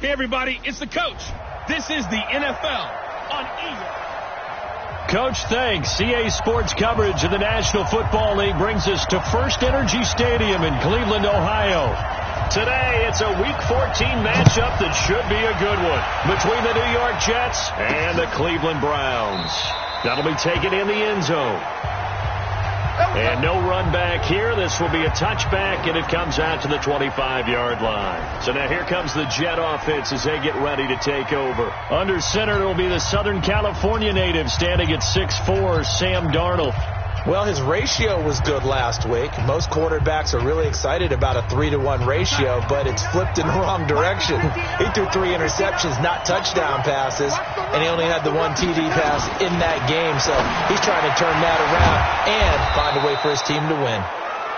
Hey, everybody, it's the coach. This is the NFL on E! Coach, thanks. CA Sports coverage of the National Football League brings us to First Energy Stadium in Cleveland, Ohio. Today, it's a Week 14 matchup that should be a good one between the New York Jets and the Cleveland Browns. That'll be taken in the end zone. And no run back here. This will be a touchback, and it comes out to the 25-yard line. So now here comes the Jet offense as they get ready to take over. Under center, it will be the Southern California native standing at 6'4", Sam Darnold. Well, his ratio was good last week. Most quarterbacks are really excited about a 3-to-1 ratio, but it's flipped in the wrong direction. He threw 3 interceptions, not touchdown passes, and he only had the 1 TD pass in that game. So he's trying to turn that around and find a way for his team to win.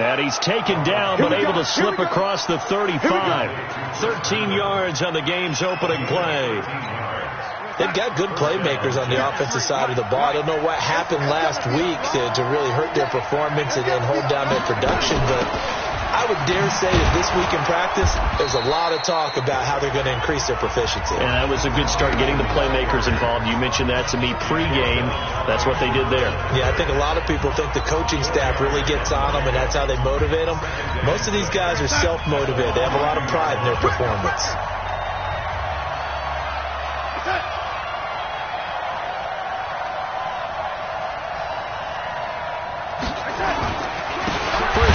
And he's taken down, but able to slip across the 35. 13 yards on the game's opening play. They've got good playmakers on the offensive side of the ball. I don't know what happened last week to really hurt their performance and hold down their production, but I would dare say that this week in practice, there's a lot of talk about how they're going to increase their proficiency. And that was a good start, getting the playmakers involved. You mentioned that to me pregame. That's what they did there. Yeah, I think a lot of people think the coaching staff really gets on them, and that's how they motivate them. Most of these guys are self-motivated. They have a lot of pride in their performance.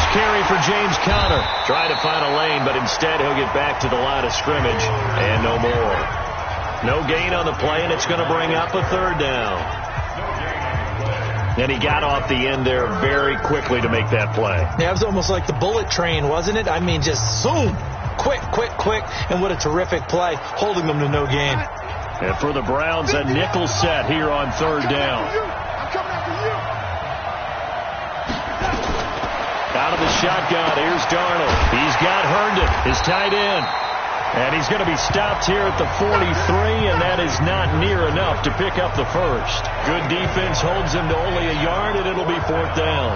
Carry for James Conner. Trying to find a lane, but instead he'll get back to the line of scrimmage and no more. No gain on the play, and it's going to bring up a third down. And he got off the end there very quickly to make that play. Yeah, it was almost like the bullet train, wasn't it? I mean, just zoom. Quick, quick, quick. And what a terrific play, holding them to no gain. And for the Browns, a nickel set here on third down. Out of the shotgun, here's Darnold. He's got Herndon, his tight end. And he's going to be stopped here at the 43, and that is not near enough to pick up the first. Good defense holds him to only a yard, and it'll be fourth down.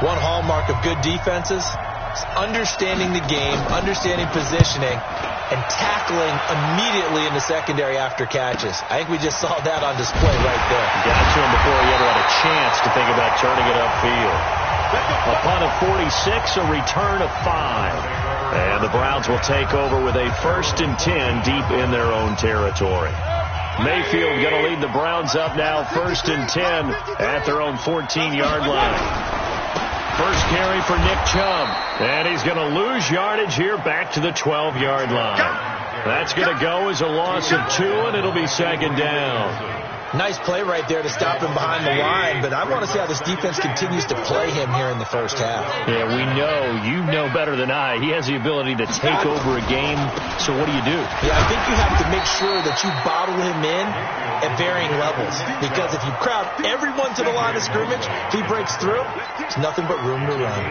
One hallmark of good defenses is understanding the game, understanding positioning, and tackling immediately in the secondary after catches. I think we just saw that on display right there. Got to him before he ever had a chance to think about turning it upfield. A punt of 46, a return of 5. And the Browns will take over with a 1st and 10 deep in their own territory. Mayfield going to lead the Browns up now, 1st and 10 at their own 14-yard line. First carry for Nick Chubb. And he's going to lose yardage here back to the 12-yard line. That's going to go as a loss of 2, and it'll be 2nd down. Nice play right there to stop him behind the line, but I want to see how this defense continues to play him here in the first half. Yeah, we know. You know better than I. He has the ability to take over a game, so what do you do? Yeah, I think you have to make sure that you bottle him in at varying levels, because if you crowd everyone to the line of scrimmage, if he breaks through, there's nothing but room to run.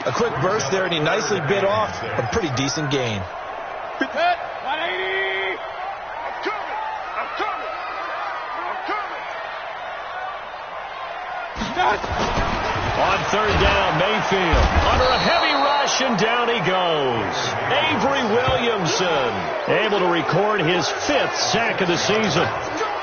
A quick burst there, and he nicely bit off a pretty decent gain. 180! On third down, Mayfield under a heavy rush, and down he goes. Avery Williamson able to record his 5th sack of the season.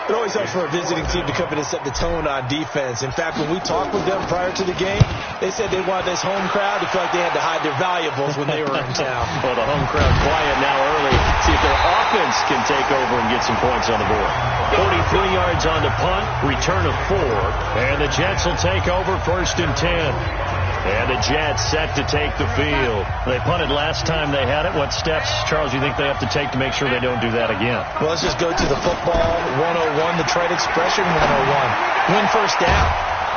It always helps for a visiting team to come in and set the tone on defense. In fact, when we talked with them prior to the game, they said they wanted this home crowd to feel like they had to hide their valuables when they were in town. Well, the home crowd quiet now early. See if their offense can take over and get some points on the board. 43 yards on the punt, return of 4, and the Jets will take over 1st and 10. And the Jets set to take the field. They punted last time they had it. What steps, Charles, do you think they have to take to make sure they don't do that again? Well, let's just go to the football 101, the trade expression 101. Win first down.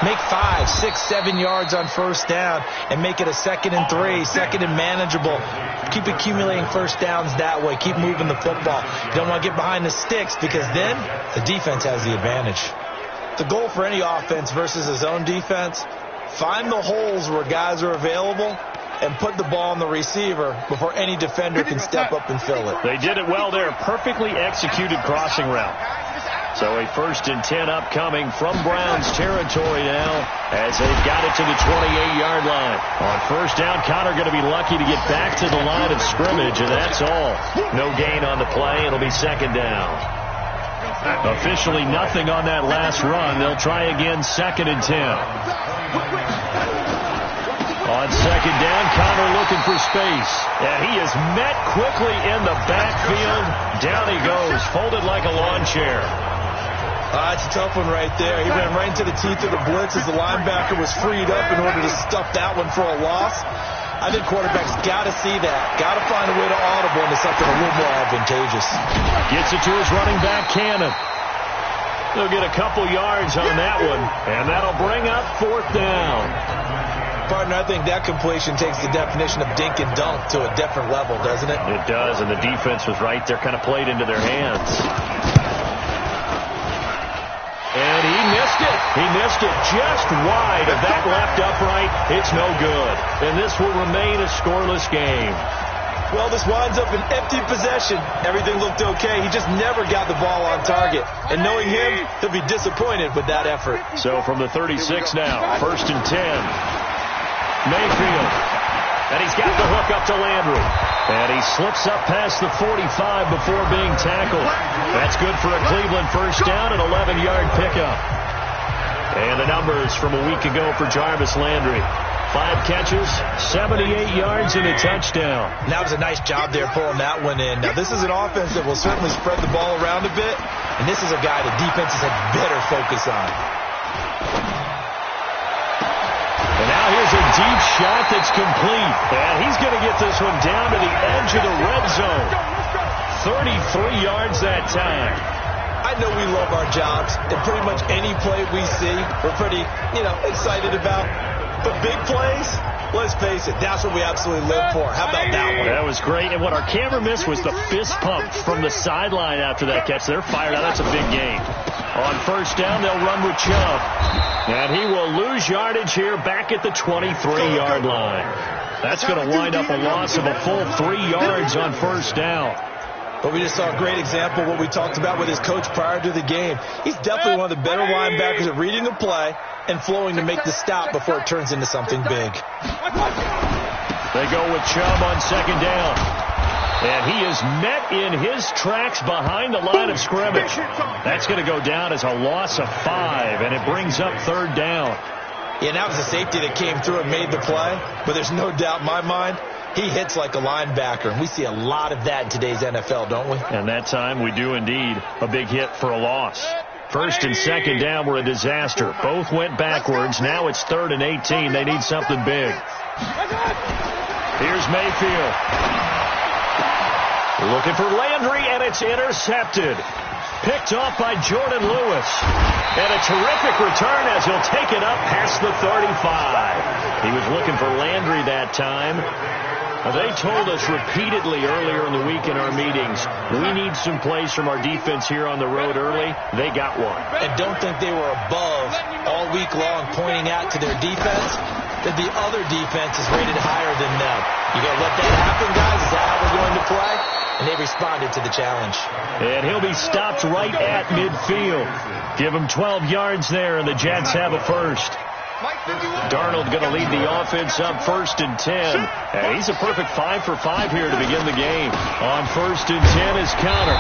Make 5, 6, 7 yards on first down and make it a 2nd and 3, 2nd and manageable. Keep accumulating first downs that way. Keep moving the football. You don't want to get behind the sticks, because then the defense has the advantage. The goal for any offense versus a zone defense, find the holes where guys are available and put the ball on the receiver before any defender can step up and fill it. They did it well there. Perfectly executed crossing route. So a 1st and 10 upcoming from Browns territory now as they've got it to the 28-yard line. On 1st down, Connor going to be lucky to get back to the line of scrimmage, and that's all. No gain on the play. It'll be 2nd down. Officially nothing on that last run. They'll try again 2nd and 10. On 2nd down, Connor looking for space. And he is met quickly in the backfield. Down he goes, folded like a lawn chair. It's a tough one right there. He ran right into the teeth of the blitz as the linebacker was freed up in order to stuff that one for a loss. I think quarterbacks got to see that. Got to find a way to audible into something a little more advantageous. Gets it to his running back, Cannon. They'll get a couple yards on that one, and that'll bring up 4th down. Partner, I think that completion takes the definition of dink and dunk to a different level, doesn't it? It does, and the defense was right there, kind of played into their hands. And he missed it. He missed it just wide of that left upright. It's no good. And this will remain a scoreless game. Well, this winds up an empty possession. Everything looked okay. He just never got the ball on target. And knowing him, he'll be disappointed with that effort. So from the 36 now, 1st and 10. Mayfield. And he's got the hook up to Landry. And he slips up past the 45 before being tackled. That's good for a Cleveland 1st down, an 11-yard pickup. And the numbers from a week ago for Jarvis Landry. 5 catches, 78 yards, and a touchdown. That was a nice job there pulling that one in. Now, this is an offense that will certainly spread the ball around a bit, and this is a guy that defenses have better focus on. And now here's a deep shot that's complete. And he's going to get this one down to the edge of the red zone. 33 yards that time. I know we love our jobs, and pretty much any play we see, we're pretty, excited about. But big plays, let's face it, that's what we absolutely live for. How about that one? That was great. And what our camera missed was the fist pump from the sideline after that catch. They're fired out. That's a big gain. On 1st down, they'll run with Chubb. And he will lose yardage here back at the 23-yard line. That's going to wind up a loss of a full 3 yards on 1st down. But we just saw a great example of what we talked about with his coach prior to the game. He's definitely one of the better linebackers at reading the play and flowing to make the stop before it turns into something big. They go with Chubb on 2nd down. And he is met in his tracks behind the line of scrimmage. That's going to go down as a loss of 5, and it brings up 3rd down. Yeah, that was a safety that came through and made the play, but there's no doubt in my mind he hits like a linebacker, and we see a lot of that in today's NFL, don't we? And that time we do indeed. A big hit for a loss. 1st and 2nd down were a disaster. Both went backwards. Now it's 3rd and 18. They need something big. Here's Mayfield. Looking for Landry, and it's intercepted. Picked off by Jordan Lewis. And a terrific return as he'll take it up past the 35. He was looking for Landry that time. They told us repeatedly earlier in the week in our meetings, we need some plays from our defense here on the road early. They got one. And don't think they were above all week long pointing out to their defense that the other defense is rated higher than them. You got to let that happen, guys. Is that how we're going to play? And they responded to the challenge. And he'll be stopped right at midfield. Give him 12 yards there, and the Jets have a 1st. Darnold going to lead the offense up 1st and 10. And he's a perfect 5 for 5 here to begin the game. On 1st and 10 is Connor.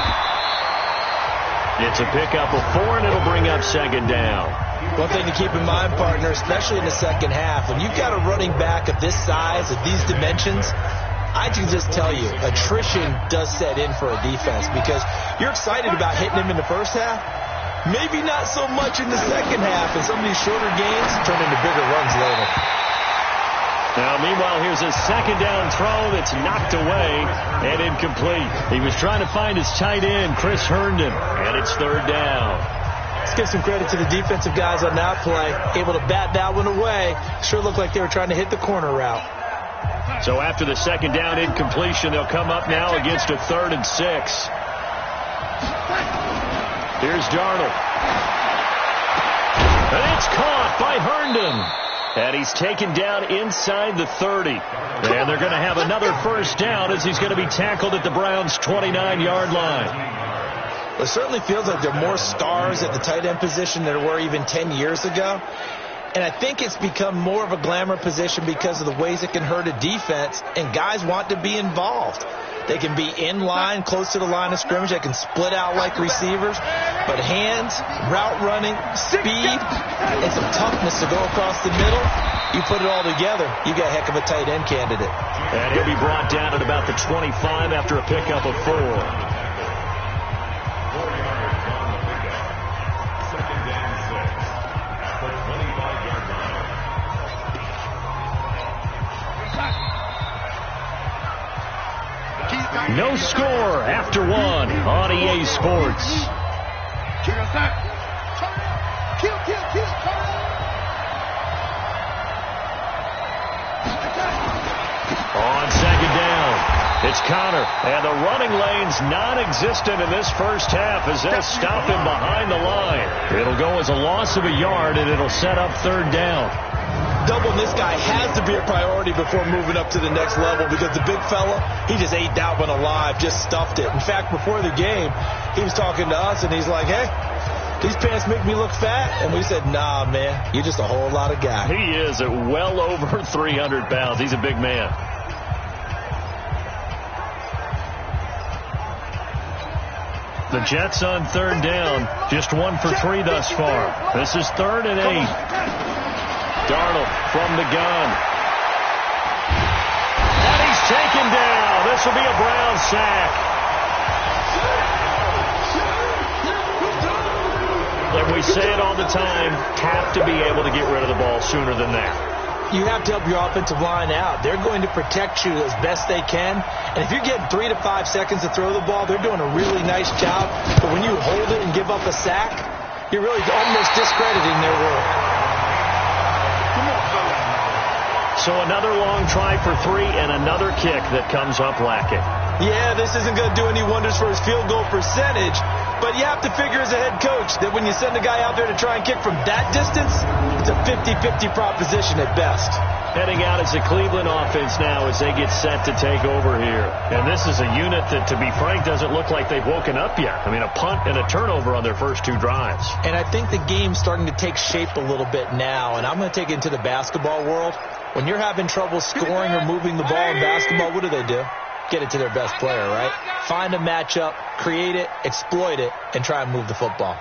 It's a pickup of 4, and it'll bring up 2nd down. One thing to keep in mind, partner, especially in the second half, when you've got a running back of this size, of these dimensions, I can just tell you, attrition does set in for a defense because you're excited about hitting him in the first half. Maybe not so much in the second half, and some of these shorter games turn into bigger runs later. Now, meanwhile, here's a 2nd down throw that's knocked away and incomplete. He was trying to find his tight end, Chris Herndon, and it's 3rd down. Let's give some credit to the defensive guys on that play. Able to bat that one away. Sure looked like they were trying to hit the corner route. So after the 2nd down incompletion, they'll come up now against a 3rd and 6. Here's Darnold. And it's caught by Herndon. And he's taken down inside the 30. And they're going to have another 1st down as he's going to be tackled at the Browns' 29-yard line. It certainly feels like there are more stars at the tight end position than there were even 10 years ago. And I think it's become more of a glamour position because of the ways it can hurt a defense, and guys want to be involved. They can be in line, close to the line of scrimmage. They can split out like receivers. But hands, route running, speed, and some toughness to go across the middle, you put it all together, you got a heck of a tight end candidate. And he'll be brought down at about the 25 after a pickup of 4. No score after 1 on EA Sports. On second down, it's Connor, and the running lane's non-existent in this first half as they'll stop him behind the line. It'll go as a loss of a yard, and it'll set up third down. Doubling this guy has to be a priority before moving up to the next level because the big fella, he just ate that one alive, just stuffed it. In fact, before the game, he was talking to us, and he's like, hey, these pants make me look fat. And we said, nah, man, you're just a whole lot of guy. He is at well over 300 pounds. He's a big man. The Jets on third down, just 1 for 3 thus far. This is 3rd and 8. Darnold from the gun. And he's taken down. This will be a Brown sack. And we say it all the time, have to be able to get rid of the ball sooner than that. You have to help your offensive line out. They're going to protect you as best they can. And if you're getting 3 to 5 seconds to throw the ball, they're doing a really nice job. But when you hold it and give up a sack, you're really almost discrediting their work. So another long try for 3 and another kick that comes up lacking. Yeah, this isn't going to do any wonders for his field goal percentage, but you have to figure as a head coach that when you send a guy out there to try and kick from that distance, it's a 50-50 proposition at best. Heading out is the Cleveland offense now as they get set to take over here. And this is a unit that, to be frank, doesn't look like they've woken up yet. I mean, a punt and a turnover on their first 2 drives. And I think the game's starting to take shape a little bit now, and I'm going to take it into the basketball world. When you're having trouble scoring or moving the ball in basketball, what do? Get it to their best player, right? Find a matchup, create it, exploit it, and try and move the football.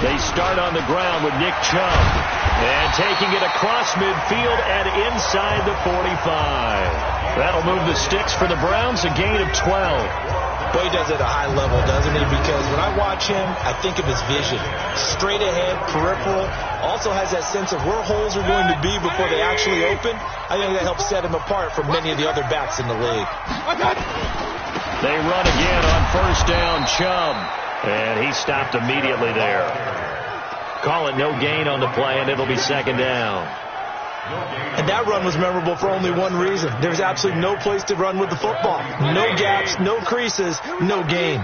They start on the ground with Nick Chubb. And taking it across midfield and inside the 45. That'll move the sticks for the Browns, a gain of 12. Boy, he does it at a high level, doesn't he? Because when I watch him, I think of his vision. Straight ahead, peripheral. Also has that sense of where holes are going to be before they actually open. I think that helps set him apart from many of the other backs in the league. They run again on first down, Chubb. And he stopped immediately there. Call it no gain on the play, and it'll be second down. And that run was memorable for only one reason. There's absolutely no place to run with the football. No gaps, no creases, no gain.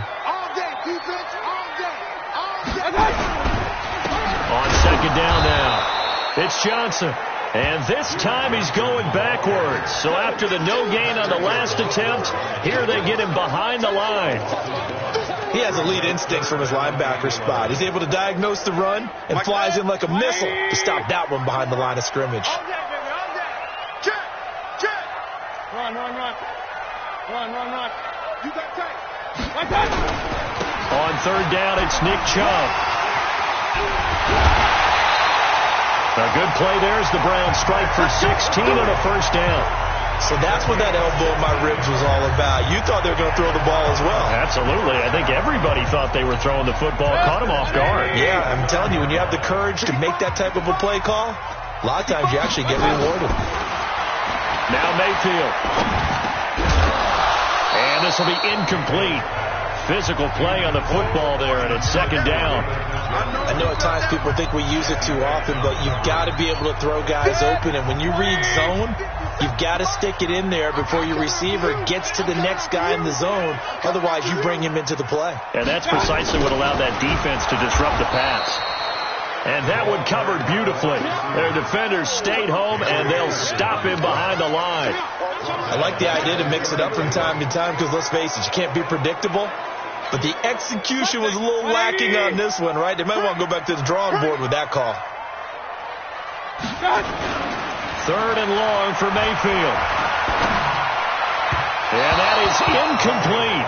On second down now, it's Johnson. And this time he's going backwards. So after the no gain on the last attempt, here they get him behind the line. He has elite instincts from his linebacker spot. He's able to diagnose the run and flies in like a missile to stop that one behind the line of scrimmage. Run. You got tight. On third down, it's Nick Chubb. A good play there as the Browns strike for 16 and a first down. So that's what that elbow in my ribs was all about. You thought they were going to throw the ball as well. Absolutely. I think everybody thought they were throwing the football. Caught him off guard. Yeah, I'm telling you, when you have the courage to make that type of a play call, a lot of times you actually get rewarded. Now Mayfield. And this will be incomplete. Physical play on the football there, and it's second down. I know at times people think we use it too often, but you've got to be able to throw guys open. And when you read zone, you've got to stick it in there before your receiver gets to the next guy in the zone. Otherwise, you bring him into the play. And that's precisely what allowed that defense to disrupt the pass. And that one covered beautifully. Their defenders stayed home, and they'll stop him behind the line. I like the idea to mix it up from time to time because, let's face it, you can't be predictable. But the execution was a little lacking on this one, right? They might want to go back to the drawing board with that call. 3rd and long for Mayfield. And that is incomplete.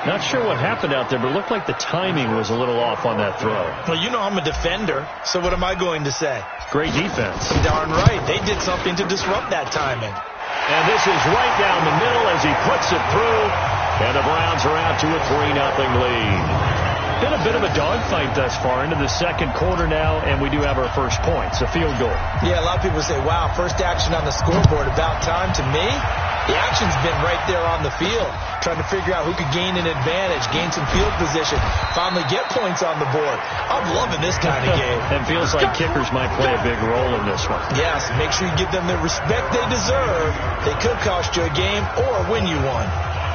Not sure what happened out there, but it looked like the timing was a little off on that throw. Well, you know I'm a defender, so what am I going to say? Great defense. Darn right. They did something to disrupt that timing. And this is right down the middle as he puts it through. And the Browns are out to a 3-0 lead. Been a bit of a dogfight thus far into the second quarter now, and we do have our first points, a field goal. Yeah, a lot of people say, wow, first action on the scoreboard, about time. To me, the action's been right there on the field, trying to figure out who could gain an advantage, gain some field position, finally get points on the board. I'm loving this kind of game. And feels like kickers might play a big role in this one. Yes, make sure you give them the respect they deserve. They could cost you a game or win you one.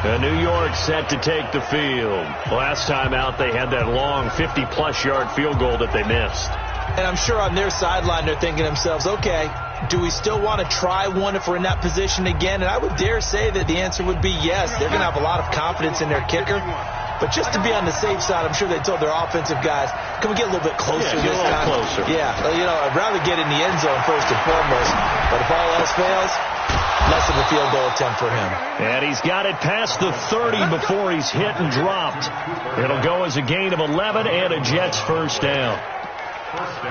New York set to take the field. Last time out, they had that long 50-plus yard field goal that they missed. And I'm sure on their sideline, they're thinking to themselves, okay, do we still want to try one if we're in that position again? And I would dare say that the answer would be yes. They're going to have a lot of confidence in their kicker. But just to be on the safe side, I'm sure they told their offensive guys, can we get a little bit closer this time? Closer. Yeah, I'd rather get in the end zone first and foremost. But if all else fails, less of a field goal attempt for him. And he's got it past the 30 before he's hit and dropped. It'll go as a gain of 11 and a Jets first down.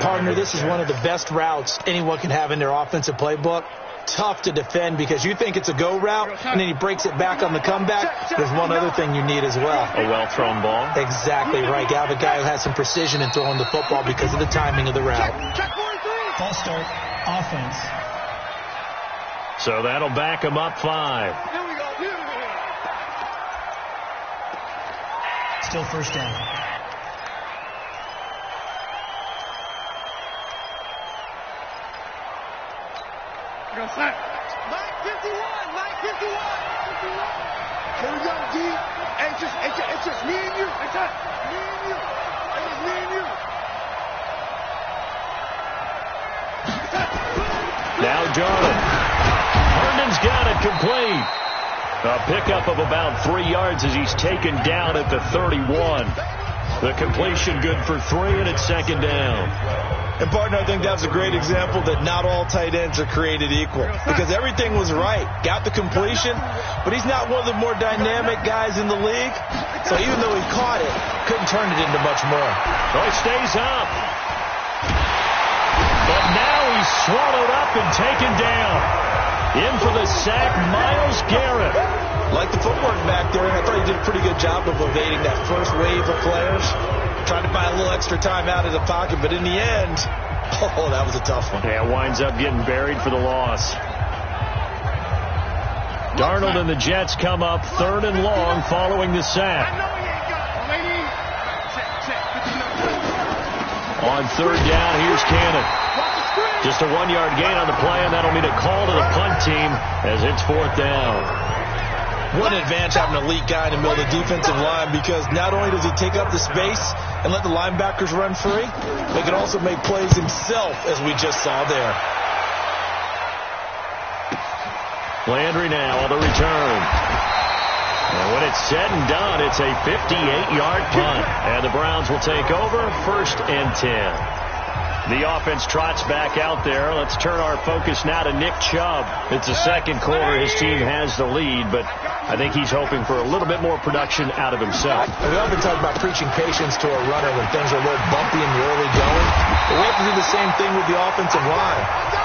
Partner, this is one of the best routes anyone can have in their offensive playbook. Tough to defend because you think it's a go route, and then he breaks it back on the comeback. There's one other thing you need as well. A well-thrown ball. Exactly right. You have a guy who has some precision in throwing the football because of the timing of the route. False start, offense. So that'll back him up 5. Still first down. Mike 51, Mike 51. Here we go, D. It's just me and you. It's us. Me and you. It's me and you. Now Darnold. Herndon's got it complete. A pickup of about 3 yards as he's taken down at the 31. The completion good for 3, and it's second down. And, partner, I think that's a great example that not all tight ends are created equal because everything was right. Got the completion, but he's not one of the more dynamic guys in the league. So even though he caught it, couldn't turn it into much more. So he stays up. But now he's swallowed up and taken down. In for the sack, Myles Garrett. Like the footwork back there, and I thought he did a pretty good job of evading that first wave of players. Trying to buy a little extra time out of the pocket, but in the end, oh, that was a tough one. Yeah, winds up getting buried for the loss. Darnold and the Jets come up 3rd and long following the sack. On 3rd down, here's Cannon. Just a 1-yard gain on the play, and that'll mean a call to the punt team as it's 4th down. What an advantage having an elite guy in the middle of the defensive line because not only does he take up the space and let the linebackers run free, they can also make plays himself, as we just saw there. Landry now on the return. And when it's said and done, it's a 58-yard punt. And the Browns will take over 1st and 10. The offense trots back out there. Let's turn our focus now to Nick Chubb. It's the second quarter. His team has the lead, but I think he's hoping for a little bit more production out of himself. We often talk about preaching patience to a runner when things are a little bumpy in the early going. But we have to do the same thing with the offensive line.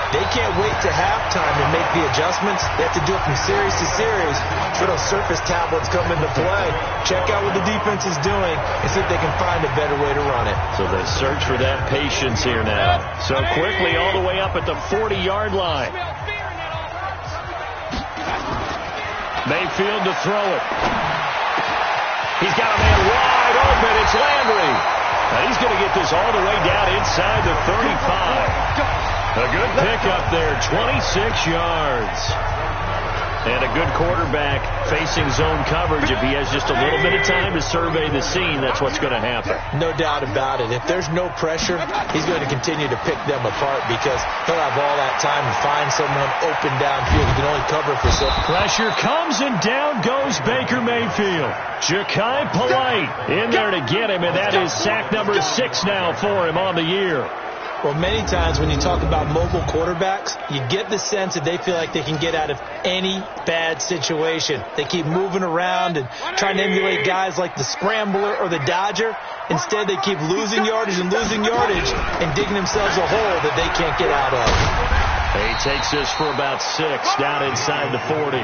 They can't wait to halftime and make the adjustments. They have to do it from series to series. So those surface tablets come into play. Check out what the defense is doing and see if they can find a better way to run it. So they search for that patience here now. So quickly all the way up at the 40-yard line. Mayfield to throw it. He's got a man wide open. It's Landry. Now he's going to get this all the way down inside the 35. A good pickup there, 26 yards. And a good quarterback facing zone coverage, if he has just a little bit of time to survey the scene, that's what's going to happen. No doubt about it. If there's no pressure, he's going to continue to pick them apart because he'll have all that time to find someone open downfield. He can only cover for so. Pressure comes, and down goes Baker Mayfield. Ja'Kai Polite in there to get him, and that is sack number 6 now for him on the year. Well, many times when you talk about mobile quarterbacks, you get the sense that they feel like they can get out of any bad situation. They keep moving around and trying to emulate guys like the Scrambler or the Dodger. Instead, they keep losing yardage and digging themselves a hole that they can't get out of. He takes this for about 6 down inside the 40.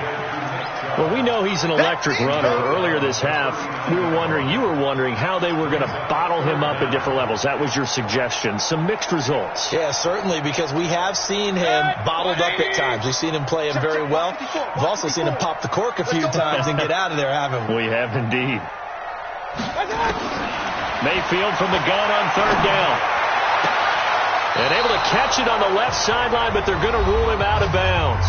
Well, we know he's an electric runner. Earlier this half, you were wondering how they were going to bottle him up at different levels. That was your suggestion. Some mixed results. Yeah, certainly, because we have seen him bottled up at times. We've seen him play him very well. We've also seen him pop the cork a few times and get out of there, haven't we? We have indeed. Mayfield from the gun on 3rd down. And able to catch it on the left sideline, but they're going to rule him out of bounds.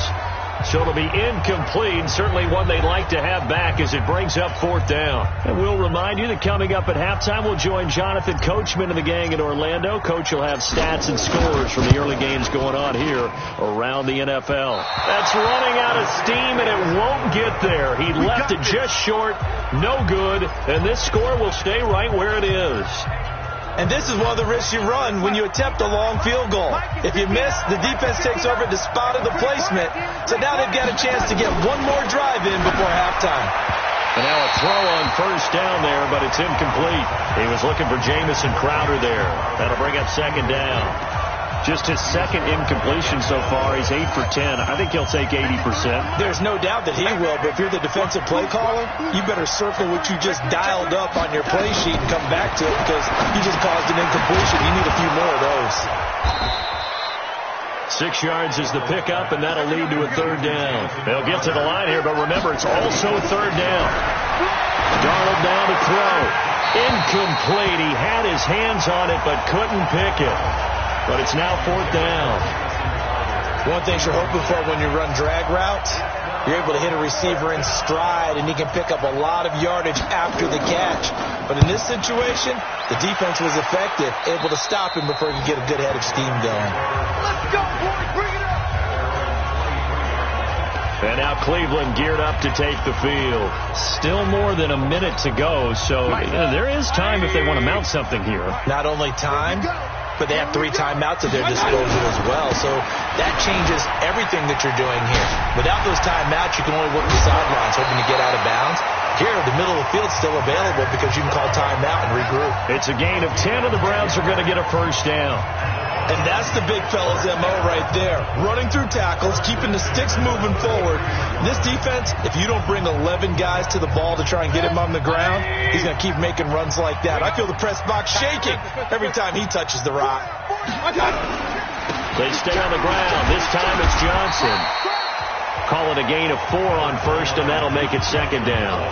So it'll be incomplete, certainly one they'd like to have back as it brings up 4th down. And we'll remind you that coming up at halftime, we'll join Jonathan Coachman and the gang in Orlando. Coach will have stats and scores from the early games going on here around the NFL. That's running out of steam, and it won't get there. He left it just short, no good, and this score will stay right where it is. And this is one of the risks you run when you attempt a long field goal. If you miss, the defense takes over at the spot of the placement. So now they've got a chance to get one more drive in before halftime. And now a throw on 1st down there, but it's incomplete. He was looking for Jamison Crowder there. That'll bring up 2nd down. Just his 2nd incompletion so far. He's 8 for 10. I think he'll take 80%. There's no doubt that he will, but if you're the defensive play caller, you better circle what you just dialed up on your play sheet and come back to it because you just caused an incompletion. You need a few more of those. 6 yards is the pickup, and that'll lead to a 3rd down. They'll get to the line here, but remember, it's also 3rd down. Darnold down to throw. Incomplete. He had his hands on it, but couldn't pick it. But it's now 4th down. One thing you're hoping for when you run drag routes, you're able to hit a receiver in stride, and he can pick up a lot of yardage after the catch. But in this situation, the defense was effective, able to stop him before he could get a good head of steam going. Let's go, boys. Bring it up. And now Cleveland geared up to take the field. Still more than a minute to go, so there is time if they want to mount something here. Not only time, but they have 3 timeouts at their disposal as well. So that changes everything that you're doing here. Without those timeouts, you can only work the sidelines, hoping to get out of bounds. Here, the middle of the field's still available because you can call timeout and regroup. It's a gain of 10, and the Browns are going to get a 1st down. And that's the big fella's MO right there. Running through tackles, keeping the sticks moving forward. This defense, if you don't bring 11 guys to the ball to try and get him on the ground, he's going to keep making runs like that. I feel the press box shaking every time he touches the rock. They stay on the ground. This time it's Johnson. Call it a gain of 4 on 1st, and that'll make it 2nd down.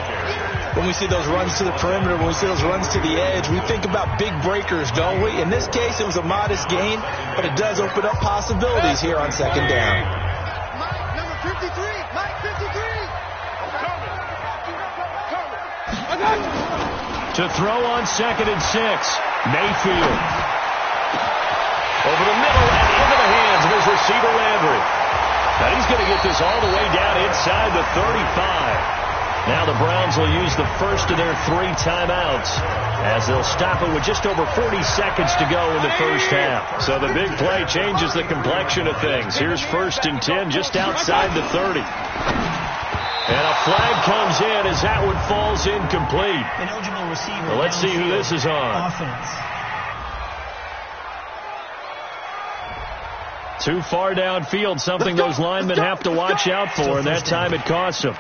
When we see those runs to the perimeter, when we see those runs to the edge, we think about big breakers, don't we? In this case, it was a modest gain, but it does open up possibilities here on 2nd down. Mike, number 53. Mike, 53. To throw on 2nd and 6. Mayfield. Over the middle and into the hands of his receiver, Landry. Now he's going to get this all the way down inside the 35. Now the Browns will use the first of their 3 timeouts as they'll stop it with just over 40 seconds to go in the 1st half. So the big play changes the complexion of things. Here's 1st and 10 just outside the 30. And a flag comes in as that one falls incomplete. Ineligible receiver. Well, let's see who this is on. Offense. Too far downfield, something those linemen have to watch out for, and that time it costs them.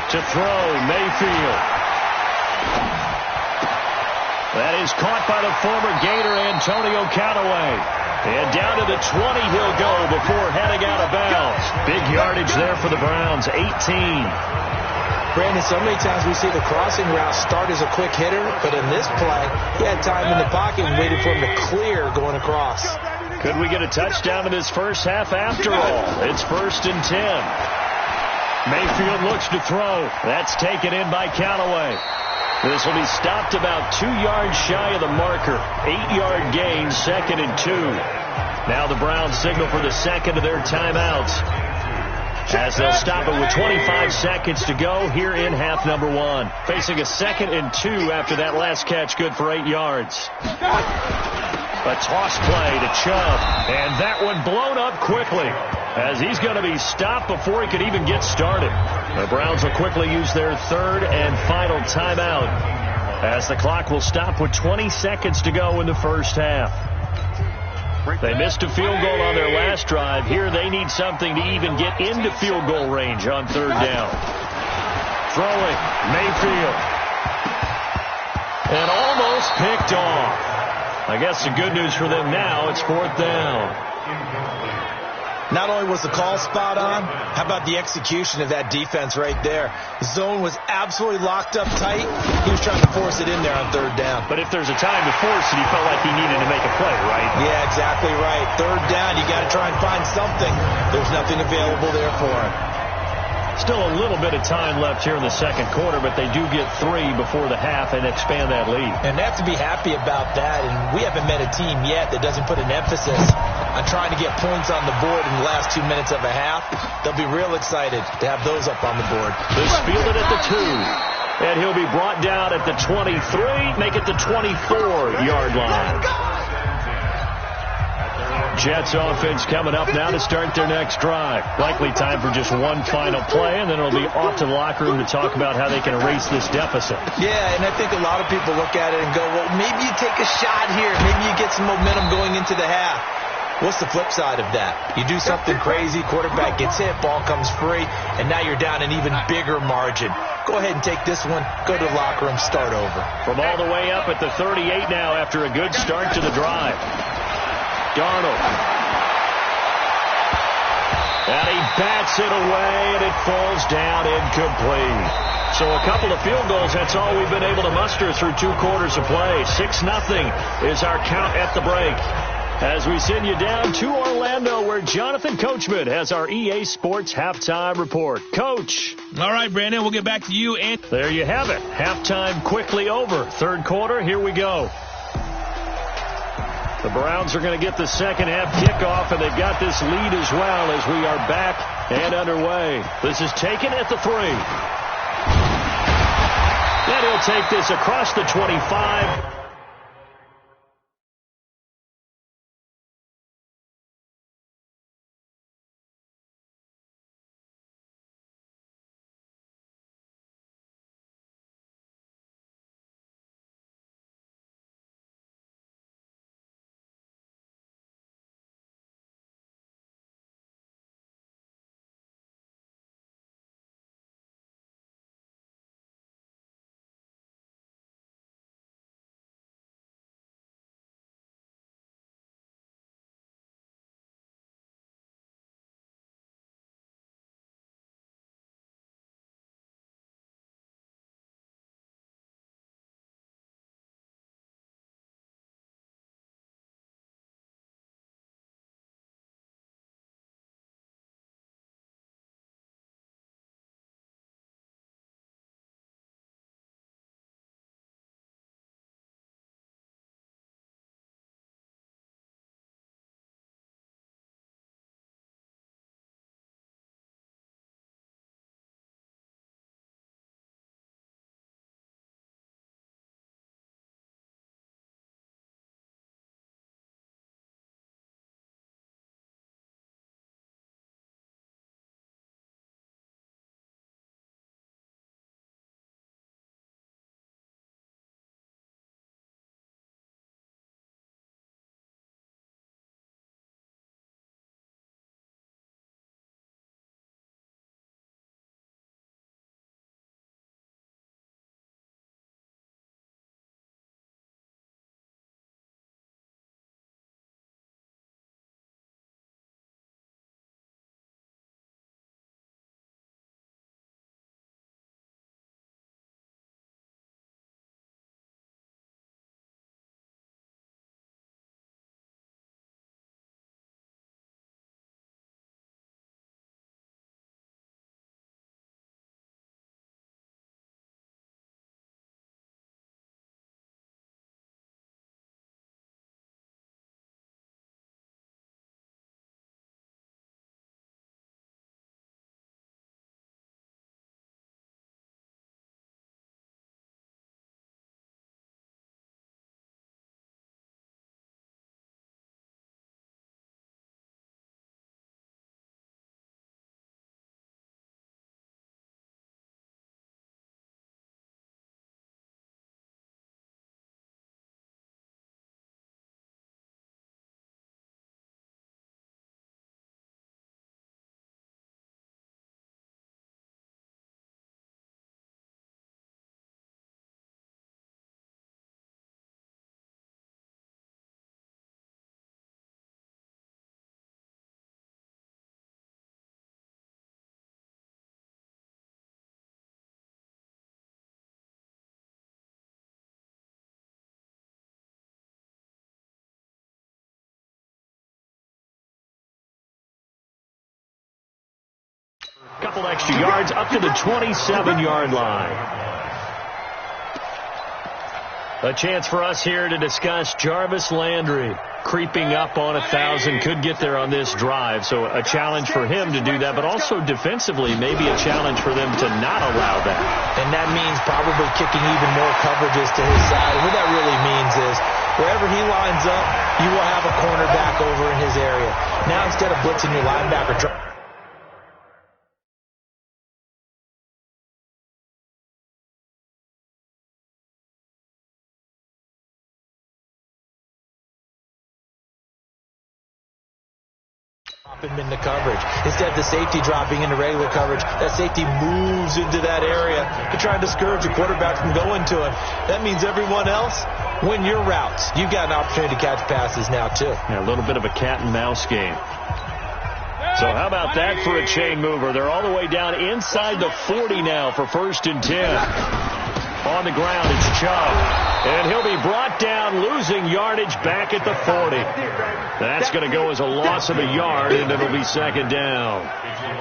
To throw, Mayfield. That is caught by the former Gator Antonio Callaway. And down to the 20 he'll go before heading out of bounds. Big yardage there for the Browns, 18. Brandon, so many times we see the crossing route start as a quick hitter, but in this play, he had time in the pocket and waited for him to clear going across. Could we get a touchdown in this first half after all? It's 1st and 10. Mayfield looks to throw. That's taken in by Callaway. This will be stopped about 2 yards shy of the marker. 8-yard gain, 2nd and 2. Now the Browns signal for the second of their timeouts, as they'll stop it with 25 seconds to go here in half number 1. Facing a 2nd and 2 after that last catch, good for 8 yards. A toss play to Chubb, and that one blown up quickly, as he's going to be stopped before he could even get started. The Browns will quickly use their 3rd and final timeout, as the clock will stop with 20 seconds to go in the first half. They missed a field goal on their last drive. Here they need something to even get into field goal range on 3rd down. Throwing, Mayfield. And almost picked off. I guess the good news for them now, it's 4th down. Not only was the call spot on, how about the execution of that defense right there? The zone was absolutely locked up tight. He was trying to force it in there on 3rd down. But if there's a time to force it, he felt like he needed to make a play, right? Yeah, exactly right. 3rd down, you got to try and find something. There's nothing available there for him. Still a little bit of time left here in the second quarter, but they do get 3 before the half and expand that lead. And they have to be happy about that. And we haven't met a team yet that doesn't put an emphasis on trying to get points on the board in the last 2 minutes of a half. They'll be real excited to have those up on the board. This fielded at the 2. And he'll be brought down at the 23, make it the 24-yard line. Jets offense coming up now to start their next drive. Likely time for just one final play, and then it'll be off to the locker room to talk about how they can erase this deficit. Yeah, and I think a lot of people look at it and go, well, maybe you take a shot here. Maybe you get some momentum going into the half. What's the flip side of that? You do something crazy, quarterback gets hit, ball comes free, and now you're down an even bigger margin. Go ahead and take this one, go to the locker room, start over. From all the way up at the 38 now after a good start to the drive. Darnold. And he bats it away, and it falls down incomplete. So a couple of field goals, that's all we've been able to muster through 2 quarters of play. 6-0 is our count at the break, as we send you down to Orlando, where Jonathan Coachman has our EA Sports Halftime Report. Coach. All right, Brandon, we'll get back to you. And there you have it. Halftime quickly over. 3rd quarter, here we go. The Browns are going to get the second half kickoff, and they've got this lead as well as we are back and underway. This is taken at the 3. And he'll take this across the 25. Couple extra yards up to the 27-yard line. A chance for us here to discuss Jarvis Landry. Creeping up on 1,000, could get there on this drive. So a challenge for him to do that, but also defensively, maybe a challenge for them to not allow that. And that means probably kicking even more coverages to his side. And what that really means is wherever he lines up, you will have a cornerback over in his area. Now instead of blitzing your linebacker, him into coverage. Instead of the safety dropping into regular coverage, that safety moves into that area to try and discourage the quarterback from going to it. That means everyone else, win your routes. You've got an opportunity to catch passes now, too. Yeah, a little bit of a cat and mouse game. So how about that for a chain mover? They're all the way down inside the 40 now for 1st and 10. On the ground, it's Chubb. And he'll be brought down, losing yardage back at the 40. That's going to go as a loss of a yard, and it'll be 2nd down.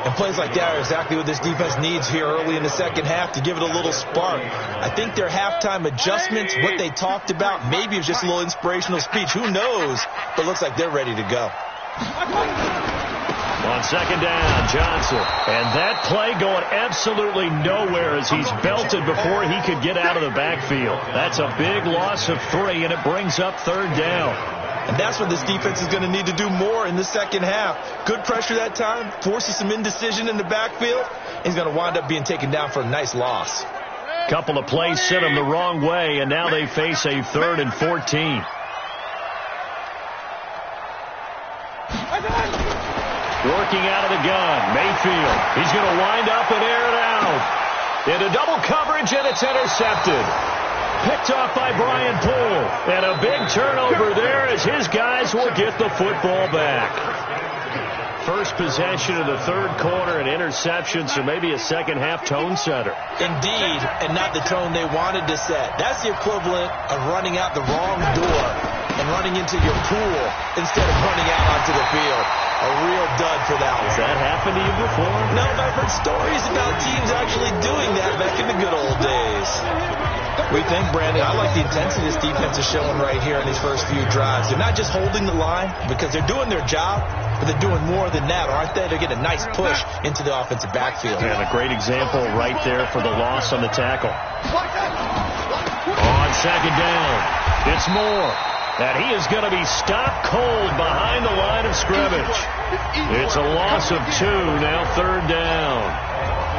And plays like that are exactly what this defense needs here early in the second half to give it a little spark. I think their halftime adjustments, what they talked about, maybe it was just a little inspirational speech. Who knows? But it looks like they're ready to go. On 2nd down, Johnson. And that play going absolutely nowhere as he's belted before he could get out of the backfield. That's a big loss of 3, and it brings up 3rd down. And that's what this defense is going to need to do more in the second half. Good pressure that time, forces some indecision in the backfield. He's going to wind up being taken down for a nice loss. Couple of plays sent him the wrong way, and now they face a 3rd and 14. Working out of the gun, Mayfield. He's going to wind up and air it out. Into double coverage, and it's intercepted. Picked off by Brian Poole. And a big turnover there as his guys will get the football back. First possession of the 3rd quarter, an interception, so maybe a second-half tone setter. Indeed, and not the tone they wanted to set. That's the equivalent of running out the wrong door and running into your pool instead of running out onto the field. A real dud for that one. Has that happened to you before? No, but I've heard stories about teams actually doing that back in the good old days. We think, Brandon, I like the intensity this defense is showing right here in these first few drives. They're not just holding the line because they're doing their job, but they're doing more than that, aren't they? They're getting a nice push into the offensive backfield. And a great example right there for the loss on the tackle. On 2nd down, it's Moore. And he is going to be stopped cold behind the line of scrimmage. It's a loss of 2, now 3rd down.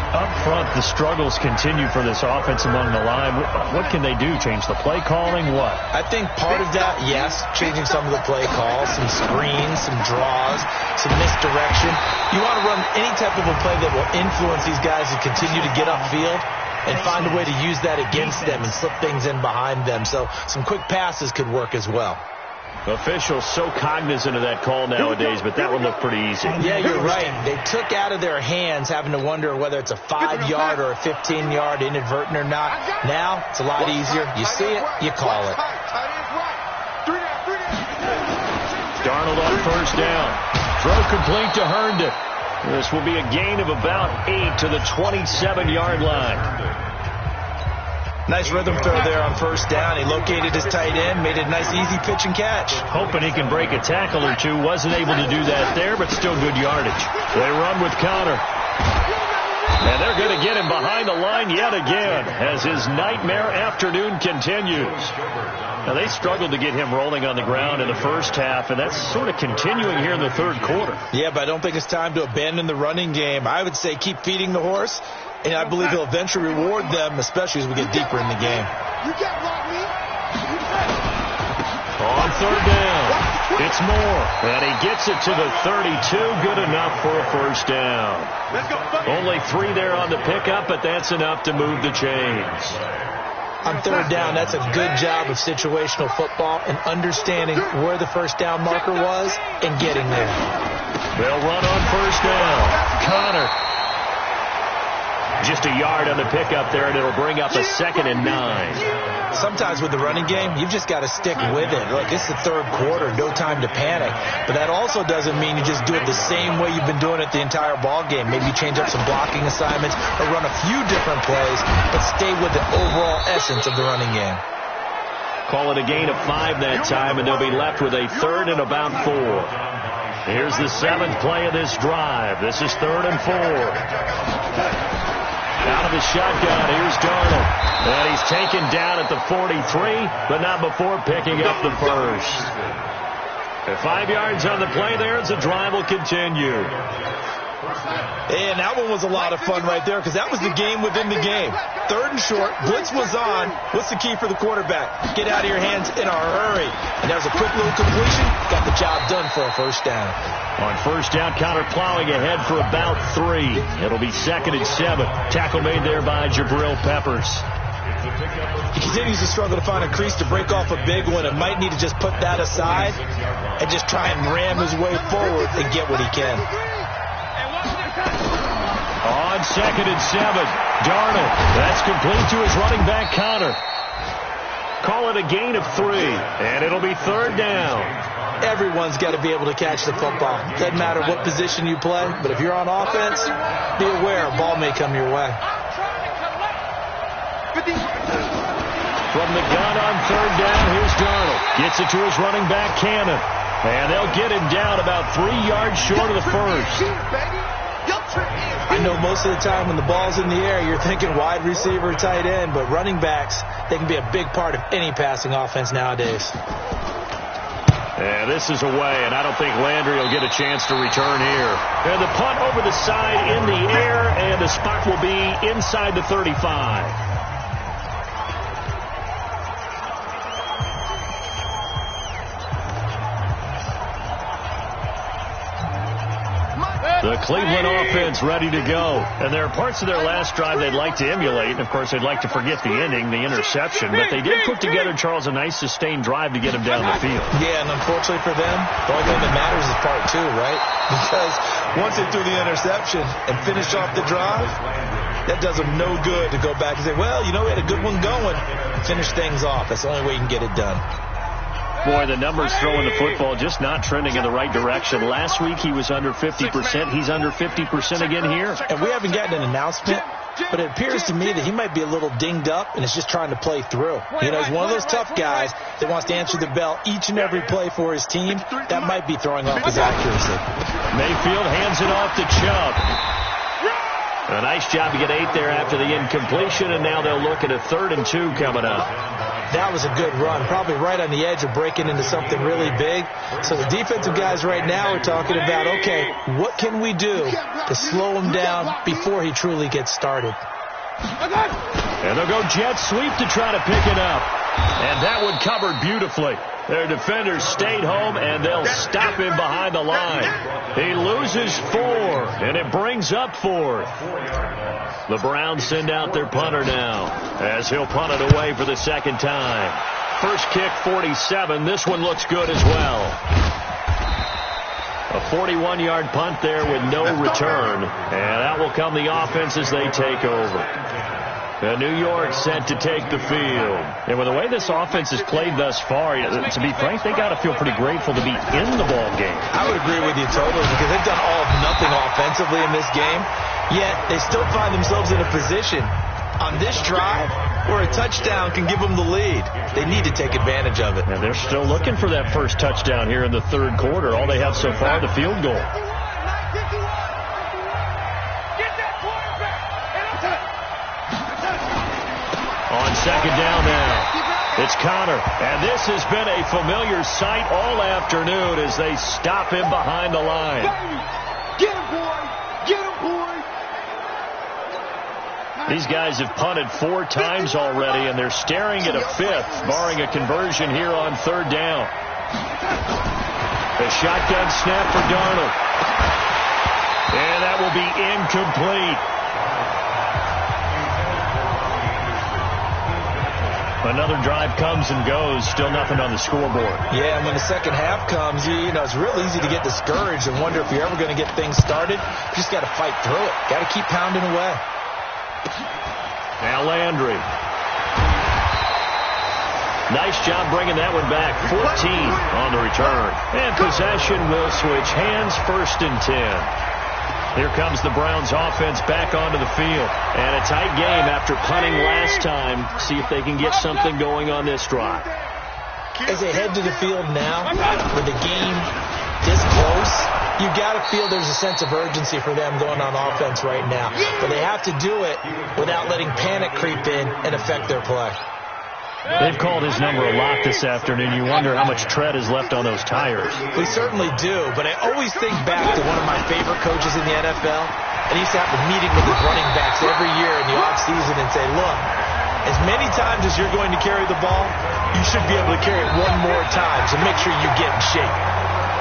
Up front, the struggles continue for this offense among the line. What can they do? Change the play calling? What? I think part of that, yes, changing some of the play calls, some screens, some draws, some misdirection. You want to run any type of a play that will influence these guys to continue to get upfield and find a way to use that against them and slip things in behind them. So some quick passes could work as well. Officials so cognizant of that call nowadays, but that one looked pretty easy. Yeah, you're right. They took out of their hands having to wonder whether it's a 5-yard or a 15-yard inadvertent or not. Now it's a lot easier. You see it, you call it. Darnold on 1st down. Throw complete to Herndon. This will be a gain of about 8 to the 27-yard line. Nice rhythm throw there on 1st down. He located his tight end, made it a nice easy pitch and catch. Hoping he can break a tackle or two. Wasn't able to do that there, but still good yardage. They run with Connor. And they're going to get him behind the line yet again as his nightmare afternoon continues. Now, they struggled to get him rolling on the ground in the first half, and that's sort of continuing here in the 3rd quarter. Yeah, but I don't think it's time to abandon the running game. I would say keep feeding the horse, and I believe he'll eventually reward them, especially as we get deeper in the game. On 3rd down, it's Moore, and he gets it to the 32. Good enough for a 1st down. Only 3 there on the pickup, but that's enough to move the chains. On 3rd down, that's a good job of situational football and understanding where the 1st down marker was and getting there. They'll run on 1st down. Connor. Just a yard on the pickup there, and it'll bring up a 2nd and 9. Sometimes with the running game, you've just got to stick with it. Look, it's the third quarter, no time to panic. But that also doesn't mean you just do it the same way you've been doing it the entire ball game. Maybe change up some blocking assignments or run a few different plays, but stay with the overall essence of the running game. Call it a gain of 5 that time, and they'll be left with a 3rd and about 4. Here's the 7th play of this drive. This is 3rd and 4. Out of the shotgun, here's Darnold. And he's taken down at the 43, but not before picking up the first. At 5 yards on the play there as the drive will continue. And that one was a lot of fun right there because that was the game within the game. 3rd and short, blitz was on. What's the key for the quarterback? Get out of your hands in a hurry. And there's a quick little completion. Got the job done for a first down. On first down, Connor plowing ahead for about 3. It'll be 2nd and 7. Tackle made there by Jabril Peppers. He continues to struggle to find a crease to break off a big one and might need to just put that aside and just try and ram his way forward and get what he can. On 2nd and 7, Darnold. That's complete to his running back, Connor. Call it a gain of 3, and it'll be 3rd down. Everyone's got to be able to catch the football. Doesn't matter what position you play, but if you're on offense, be aware a ball may come your way. From the gun on 3rd down, here's Darnold. Gets it to his running back, Cannon. And they'll get him down about 3 yards short of the first. I know most of the time when the ball's in the air, you're thinking wide receiver, tight end, but running backs, they can be a big part of any passing offense nowadays. And this is away, and I don't think Landry will get a chance to return here. And the punt over the side in the air, and the spot will be inside the 35. The Cleveland offense ready to go. And there are parts of their last drive they'd like to emulate. And, of course, they'd like to forget the ending, the interception. But they did put together, Charles, a nice sustained drive to get him down the field. Yeah, and unfortunately for them, the only thing that matters is part 2, right? Because once they threw the interception and finished off the drive, that does them no good to go back and say, well, you know, we had a good one going. Finish things off. That's the only way you can get it done. Boy, the numbers throwing the football just not trending in the right direction. Last week he was under 50%. He's under 50% again here. And we haven't gotten an announcement, but it appears to me that he might be a little dinged up and is just trying to play through. You know, he's one of those tough guys that wants to answer the bell each and every play for his team. That might be throwing off his accuracy. Mayfield hands it off to Chubb. A nice job to get 8 there after the incompletion, and now they'll look at a 3rd and 2 coming up. That was a good run, probably right on the edge of breaking into something really big. So the defensive guys right now are talking about, okay, what can we do to slow him down before he truly gets started? And they'll go jet sweep to try to pick it up. And that one covered beautifully. Their defenders stayed home, and they'll stop him behind the line. He loses 4, and it brings up 4th. The Browns send out their punter now, as he'll punt it away for the 2nd time. First kick, 47. This one looks good as well. A 41-yard punt there with no return, and that will come the offense as they take over. New York set to take the field. And with the way this offense has played thus far, to be frank, they got to feel pretty grateful to be in the ball game. I would agree with you totally because they've done all of nothing offensively in this game, yet they still find themselves in a position on this drive where a touchdown can give them the lead. They need to take advantage of it. And they're still looking for that first touchdown here in the 3rd quarter. All they have so far, the field goal. On 2nd down now, it's Connor. And this has been a familiar sight all afternoon as they stop him behind the line. Get him, boy! Get him, boy! These guys have punted 4 times already, and they're staring at a 5th, barring a conversion here on 3rd down. A shotgun snap for Darnold. And that will be incomplete. Another drive comes and goes. Still nothing on the scoreboard. Yeah, and when the second half comes, you know, it's real easy to get discouraged and wonder if you're ever going to get things started. You just got to fight through it. Got to keep pounding away. Now Landry. Nice job bringing that one back. 14 on the return. And possession will switch hands, 1st and 10. Here comes the Browns offense back onto the field. And a tight game after punting last time. See if they can get something going on this drive. As they head to the field now, with the game this close, you've got to feel there's a sense of urgency for them going on offense right now. But they have to do it without letting panic creep in and affect their play. They've called his number a lot this afternoon. You wonder how much tread is left on those tires. We certainly do, but I always think back to one of my favorite coaches in the NFL, and he used to have a meeting with his running backs every year in the offseason and say, look, as many times as you're going to carry the ball, you should be able to carry it one more time, so make sure you get in shape.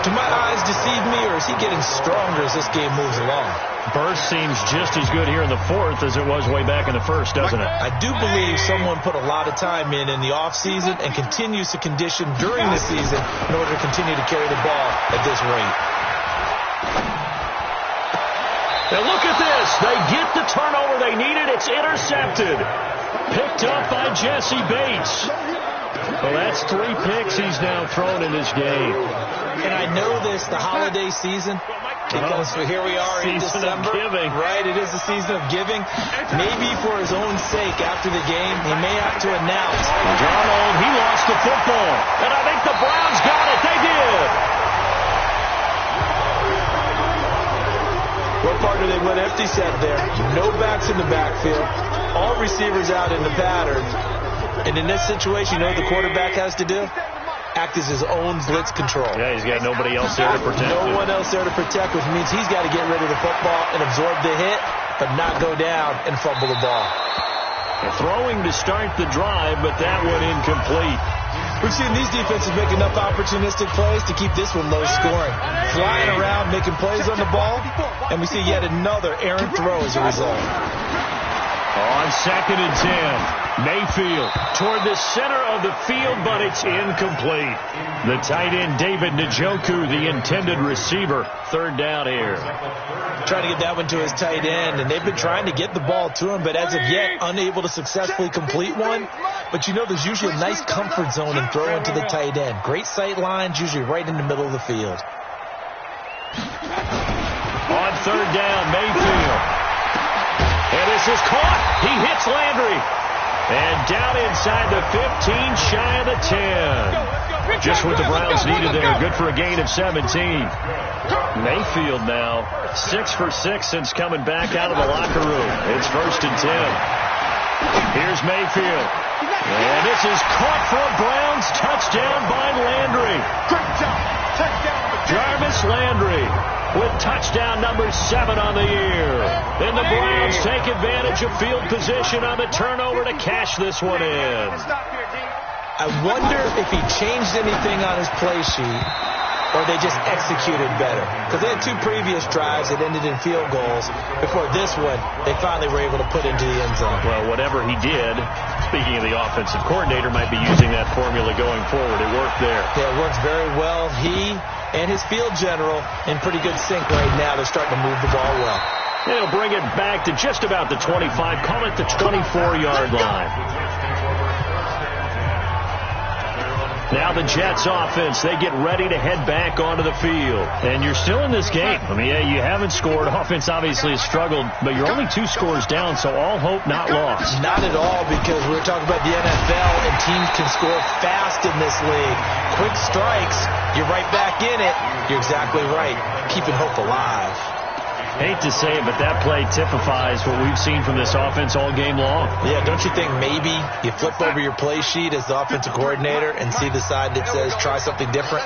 Do my eyes deceive me, or is he getting stronger as this game moves along? Burst seems just as good here in the 4th as it was way back in the 1st, doesn't it? I do believe someone put a lot of time in the offseason and continues to condition during the season in order to continue to carry the ball at this rate. Now look at this. They get the turnover they needed. It's intercepted. Picked up by Jesse Bates. Well, that's 3 picks he's now thrown in this game. And I know this, the holiday season, because here we are in December. Giving. Right, it is the season of giving. Maybe for his own sake after the game, he may have to announce. Darnold, he lost the football. And I think the Browns got it. They did. What part do they went empty set there? No backs in the backfield. All receivers out in the pattern. And in this situation, you know what the quarterback has to do? Act as his own blitz control. Yeah, he's got nobody else there to protect him. No one else there to protect, which means he's got to get rid of the football and absorb the hit, but not go down and fumble the ball. Throwing to start the drive, but that one incomplete. We've seen these defenses make enough opportunistic plays to keep this one low scoring. Flying around, making plays on the ball, and we see yet another errant throw as a result. On 2nd and 10. Mayfield toward the center of the field, but it's incomplete. The tight end, David Njoku, the intended receiver. 3rd down here. Trying to get that one to his tight end, and they've been trying to get the ball to him, but as of yet, unable to successfully complete one. But you know there's usually a nice comfort zone in throwing to the tight end. Great sight lines, usually right in the middle of the field. On 3rd down, Mayfield. And this is caught. He hits Landry. And down inside the 15, shy of the 10. Just what the Browns needed there. Good for a gain of 17. Mayfield now 6 for 6 since coming back out of the locker room. It's 1st and 10. Here's Mayfield. And this is caught for a Browns touchdown by Landry. Great job. Touchdown. Jarvis Landry with touchdown number 7 on the year. Then the Browns take advantage of field position on the turnover to cash this one in. I wonder if he changed anything on his play sheet or they just executed better. Because they had 2 previous drives that ended in field goals. Before this one, they finally were able to put into the end zone. Well, whatever he did, speaking of the offensive coordinator, might be using that formula going forward. It worked there. Yeah, it works very well. He and his field general in pretty good sync right now. They're starting to move the ball well. They'll bring it back to just about the 25. Call it the 24-yard line. Now the Jets offense, they get ready to head back onto the field. And you're still in this game. I mean, yeah, you haven't scored. Offense obviously has struggled, but you're only 2 scores down, so all hope not lost. Not at all, because we're talking about the NFL, and teams can score fast in this league. Quick strikes, you're right back in it. You're exactly right. Keeping hope alive. Hate to say it, but that play typifies what we've seen from this offense all game long. Yeah, don't you think maybe you flip over your play sheet as the offensive coordinator and see the side that says try something different?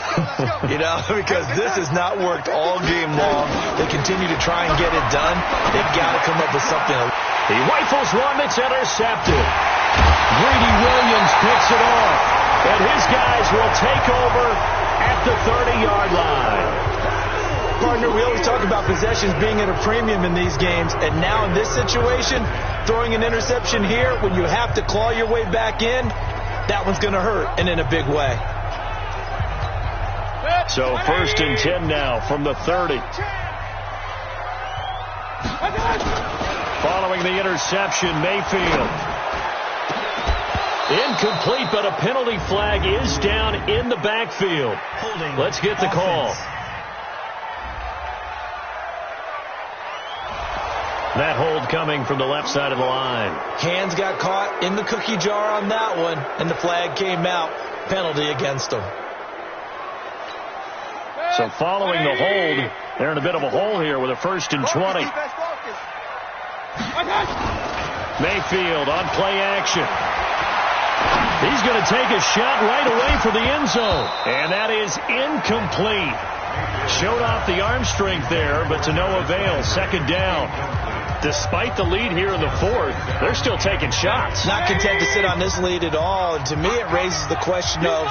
You know, because this has not worked all game long. They continue to try and get it done. They've got to come up with something. He rifles one that's intercepted. Greedy Williams picks it off. And his guys will take over at the 30-yard line. Partner, we always talk about possessions being at a premium in these games, and now in this situation, throwing an interception here when you have to claw your way back in, that one's going to hurt, and in a big way. So 1st and 10 now from the 30. Following the interception, Mayfield. Incomplete, but a penalty flag is down in the backfield. Let's get the call. That hold coming from the left side of the line. Hands got caught in the cookie jar on that one, and the flag came out. Penalty against him. So following the hold, they're in a bit of a hole here with a 1st and 20. Mayfield on play action. He's going to take a shot right away for the end zone. And that is incomplete. Showed off the arm strength there, but to no avail. 2nd down. Despite the lead here in the 4th, they're still taking shots. Not content to sit on this lead at all. And to me, it raises the question of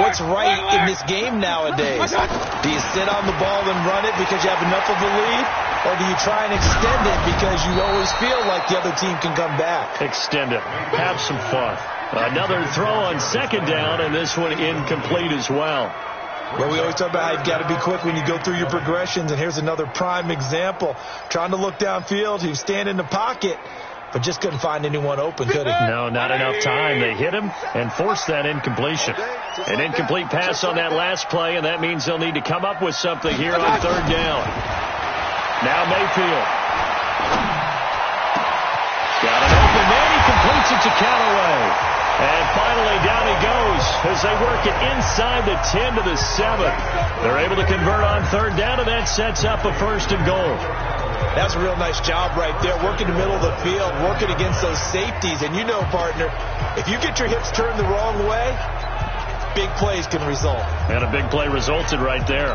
what's right in this game nowadays. Do you sit on the ball and run it because you have enough of a lead? Or do you try and extend it because you always feel like the other team can come back? Extend it. Have some fun. Another throw on 2nd down, and this one incomplete as well. Well, we always talk about how you've got to be quick when you go through your progressions, and here's another prime example. Trying to look downfield, he was standing in the pocket, but just couldn't find anyone open, could he? No, not enough time. They hit him and forced that incompletion. An incomplete pass on that last play, and that means they'll need to come up with something here on 3rd down. Now Mayfield. Got an open man. He completes it to Callaway. And finally, down he goes as they work it inside the 10 to the 7. They're able to convert on 3rd down, and that sets up a 1st and goal. That's a real nice job right there, working the middle of the field, working against those safeties. And you know, partner, if you get your hips turned the wrong way, big plays can result. And a big play resulted right there.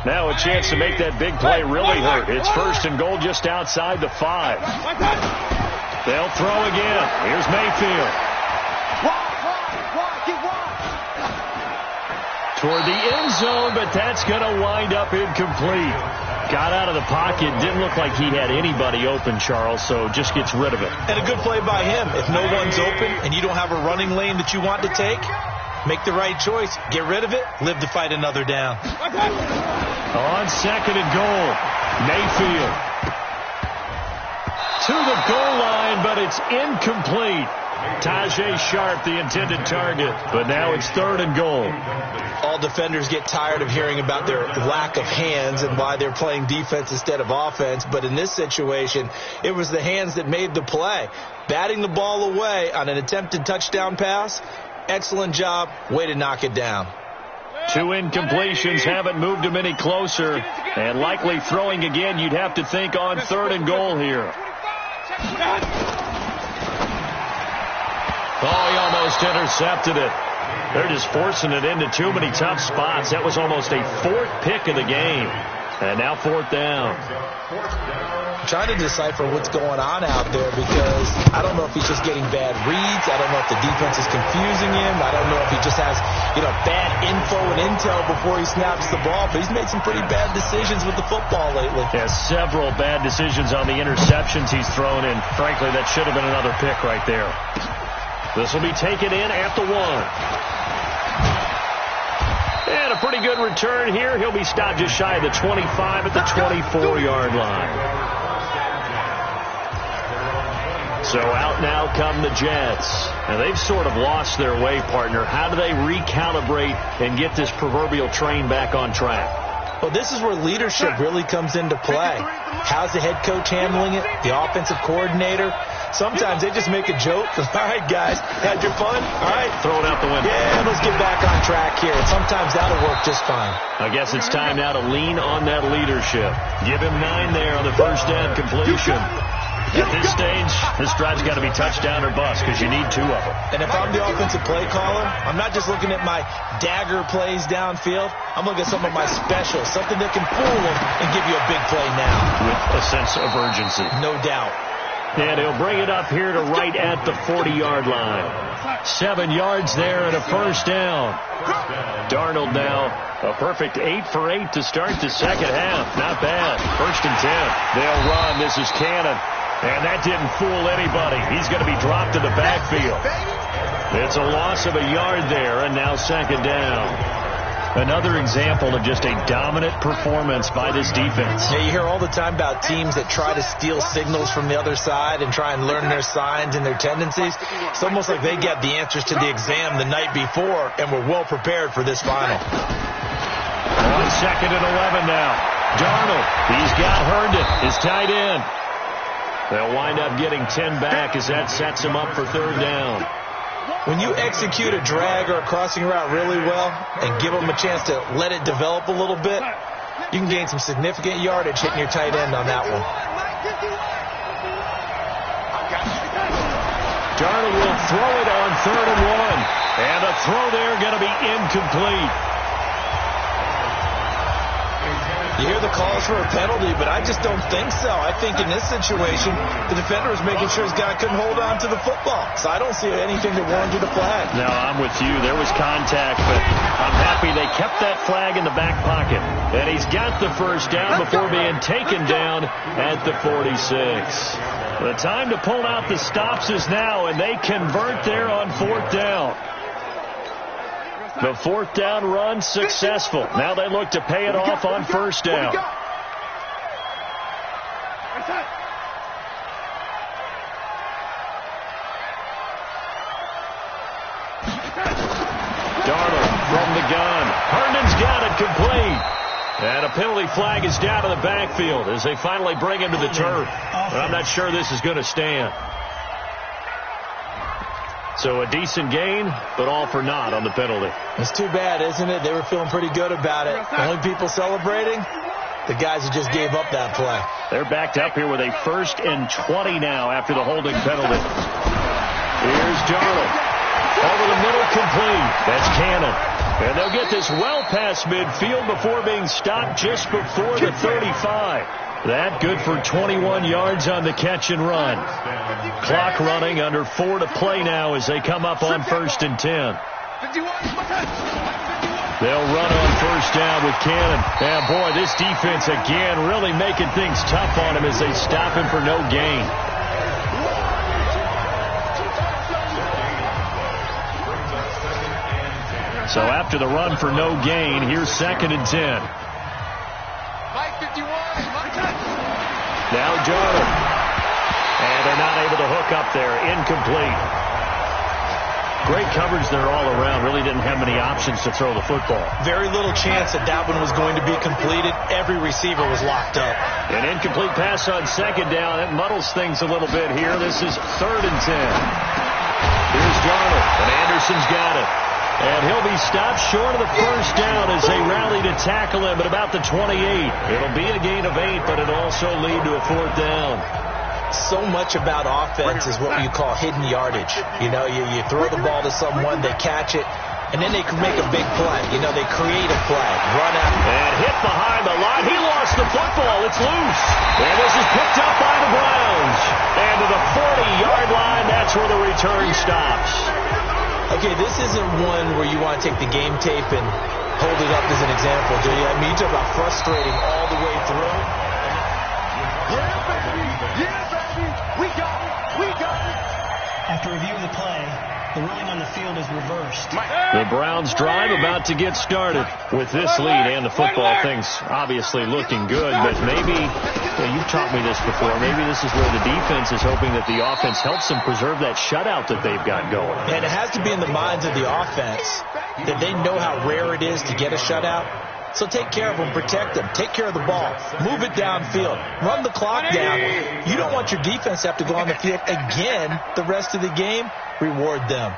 Now a chance to make that big play really hurt. It's 1st and goal just outside the 5. They'll throw again. Here's Mayfield. Toward the end zone, but that's going to wind up incomplete. Got out of the pocket. Didn't look like he had anybody open, Charles, so just gets rid of it. And a good play by him. If no one's open and you don't have a running lane that you want to take, make the right choice. Get rid of it. Live to fight another down. On 2nd and goal, Mayfield. To the goal line, but it's incomplete. Tajay Sharp, the intended target, but now it's 3rd and goal. All defenders get tired of hearing about their lack of hands and why they're playing defense instead of offense, but in this situation, it was the hands that made the play. Batting the ball away on an attempted touchdown pass, excellent job, way to knock it down. 2 incompletions haven't moved him any closer, and likely throwing again, you'd have to think on 3rd and goal here. Oh, he almost intercepted it. They're just forcing it into too many tough spots. That was almost a 4th pick of the game. And now 4th down. I'm trying to decipher what's going on out there because I don't know if he's just getting bad reads. I don't know if the defense is confusing him. I don't know if he just has, bad info and intel before he snaps the ball. But he's made some pretty bad decisions with the football lately. Yeah, several bad decisions on the interceptions he's thrown in. Frankly, that should have been another pick right there. This will be taken in at the 1. And a pretty good return here. He'll be stopped just shy of the 25 at the 24-yard line. So out now come the Jets. Now they've sort of lost their way, partner. How do they recalibrate and get this proverbial train back on track? Well, this is where leadership really comes into play. How's the head coach handling it? The offensive coordinator? Sometimes they just make a joke. All right, guys, had your fun? All right. Throw it out the window. Yeah, let's get back on track here. And sometimes that'll work just fine. I guess it's time now to lean on that leadership. Give him 9 there on the 1st down completion. At this stage, this drive's got to be touchdown or bust because you need 2 of them. And if I'm the offensive play caller, I'm not just looking at my dagger plays downfield. I'm looking at some of my specials, something that can fool them and give you a big play now. With a sense of urgency. No doubt. And he'll bring it up here to right at the 40-yard line. 7 yards there and a 1st down. Darnold now a perfect 8 for 8 to start the 2nd half. Not bad. 1st and 10. They'll run. This is Cannon. And that didn't fool anybody. He's going to be dropped to the backfield. It's a loss of a yard there, and now 2nd down. Another example of just a dominant performance by this defense. Yeah, you hear all the time about teams that try to steal signals from the other side and try and learn their signs and their tendencies. It's almost like they got the answers to the exam the night before and were well prepared for this final. On 2nd and 11 now. Darnold, he's got Herndon, his tight end. They'll wind up getting 10 back as that sets him up for 3rd down. When you execute a drag or a crossing route really well and give them a chance to let it develop a little bit, you can gain some significant yardage hitting your tight end on that one. Darnold will throw it on 3rd and 1. And a throw there going to be incomplete. You hear the calls for a penalty, but I just don't think so. I think in this situation, the defender was making sure his guy couldn't hold on to the football. So I don't see anything that warranted a flag. No, I'm with you. There was contact, but I'm happy they kept that flag in the back pocket. And he's got the 1st down before being taken down at the 46. The time to pull out the stops is now, and they convert there on 4th down. The 4th down run successful. Now they look to pay it off on 1st down. Darnold from the gun. Herndon's got it complete. And a penalty flag is down to the backfield as they finally bring him to the turf. But I'm not sure this is going to stand. So a decent gain, but all for naught on the penalty. It's too bad, isn't it? They were feeling pretty good about it. The only people celebrating, the guys who just gave up that play. They're backed up here with a 1st and 20 now after the holding penalty. Here's Darnold. Over the middle, complete. That's Cannon. And they'll get this well past midfield before being stopped just before the 35. That good for 21 yards on the catch and run. Clock running, under 4 to play now as they come up on 1st and 10. They'll run on 1st down with Cannon. And boy, this defense again really making things tough on him as they stop him for no gain. So after the run for no gain, here's 2nd and 10. Now Darnold. And they're not able to hook up there. Incomplete. Great coverage there all around. Really didn't have many options to throw the football. Very little chance that one was going to be completed. Every receiver was locked up. An incomplete pass on 2nd down. It muddles things a little bit here. This is 3rd and 10. Here's Darnold. And Anderson's got it. And he'll be stopped short of the 1st down as they rally to tackle him at about the 28. It'll be a gain of 8, but it'll also lead to a 4th down. So much about offense is what you call hidden yardage. You know, you throw the ball to someone, they catch it, and then they can make a big play. You know, they create a play, run out. And hit behind the line. He lost the football. It's loose. And this is picked up by the Browns. And to the 40-yard line, that's where the return stops. Okay, this isn't one where you want to take the game tape and hold it up as an example, do you? I mean, you talk about frustrating all the way through. Yeah, baby. Yeah, baby. We got it. We got it. After review of the play, the ruling on the field is reversed. The Browns drive about to get started with this lead and the football things obviously looking good, but maybe, you've taught me this before, maybe this is where the defense is hoping that the offense helps them preserve that shutout that they've got going. And it has to be in the minds of the offense that they know how rare it is to get a shutout. So take care of them, protect them, take care of the ball, move it downfield, run the clock down. You don't want your defense to have to go on the field again the rest of the game. Reward them.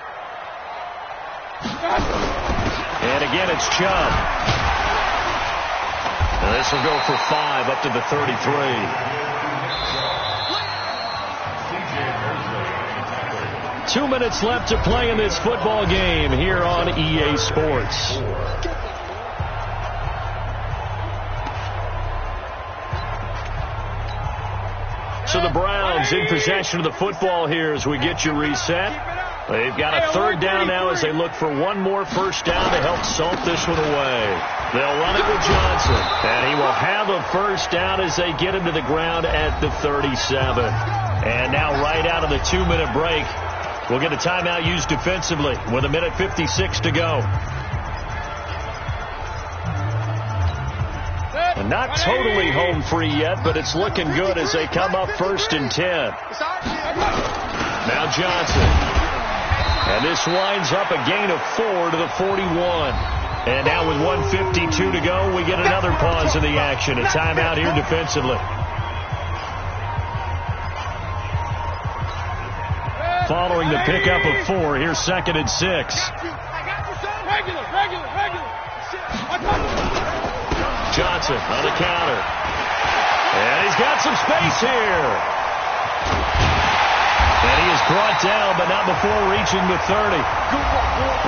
And again, it's Chubb. And this will go for 5 up to the 33. Two minutes left to play in this football game here on EA Sports. So the Browns in possession of the football here as we get you reset. They've got a 3rd down now as they look for one more 1st down to help salt this one away. They'll run it with Johnson. And he will have a 1st down as they get him to the ground at the 37. And now right out of the 2-minute break, we'll get a timeout used defensively with 1:56 to go. And not totally home free yet, but it's looking good as they come up 1st and 10. Now Johnson. And this winds up a gain of 4 to the 41. And now with 1:52 to go, we get another pause in the action. A timeout here defensively. Following the pickup of 4, here's 2nd and 6. Johnson on the counter. And he's got some space here. And he is brought down, but not before reaching the 30.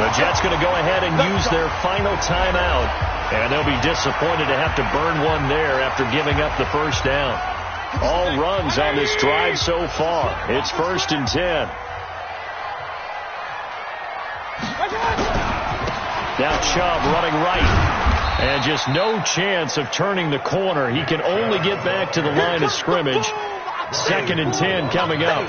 The Jets going to go ahead and use their final timeout. And they'll be disappointed to have to burn one there after giving up the first down. All runs on this drive so far. It's 1st and 10. Now Chubb running right. And just no chance of turning the corner. He can only get back to the line of scrimmage. 2nd and 10 coming up.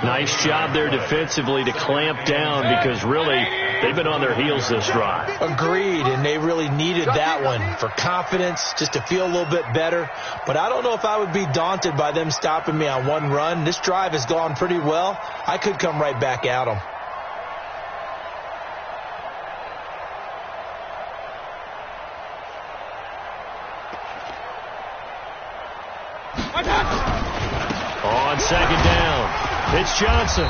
Nice job there defensively to clamp down because really they've been on their heels this drive. Agreed, and they really needed that one for confidence, just to feel a little bit better. But I don't know if I would be daunted by them stopping me on one run. This drive has gone pretty well. I could come right back at them. On 2nd down, it's Johnson.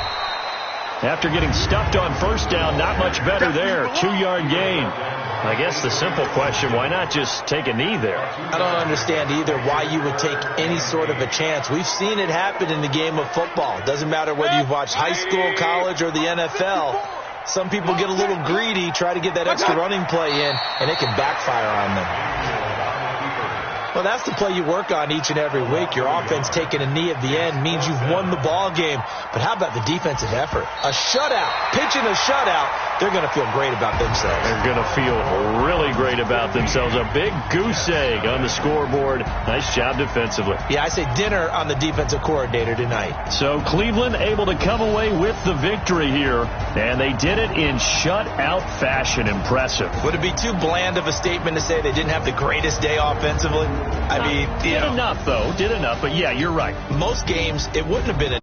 After getting stuffed on 1st down, not much better there. 2-yard gain. I guess the simple question, why not just take a knee there? I don't understand either why you would take any sort of a chance. We've seen it happen in the game of football. Doesn't matter whether you've watched high school, college, or the NFL. Some people get a little greedy, try to get that extra running play in, and it can backfire on them. Well, that's the play you work on each and every week. Your offense taking a knee at the end means you've won the ball game. But how about the defensive effort? A shutout, pitching a shutout, they're going to feel great about themselves. They're going to feel really great about themselves. A big goose egg on the scoreboard. Nice job defensively. Yeah, I say dinner on the defensive coordinator tonight. So Cleveland able to come away with the victory here, and they did it in shutout fashion. Impressive. Would it be too bland of a statement to say they didn't have the greatest day offensively? I mean, did enough, though. Did enough, but yeah, you're right. Most games, it wouldn't have been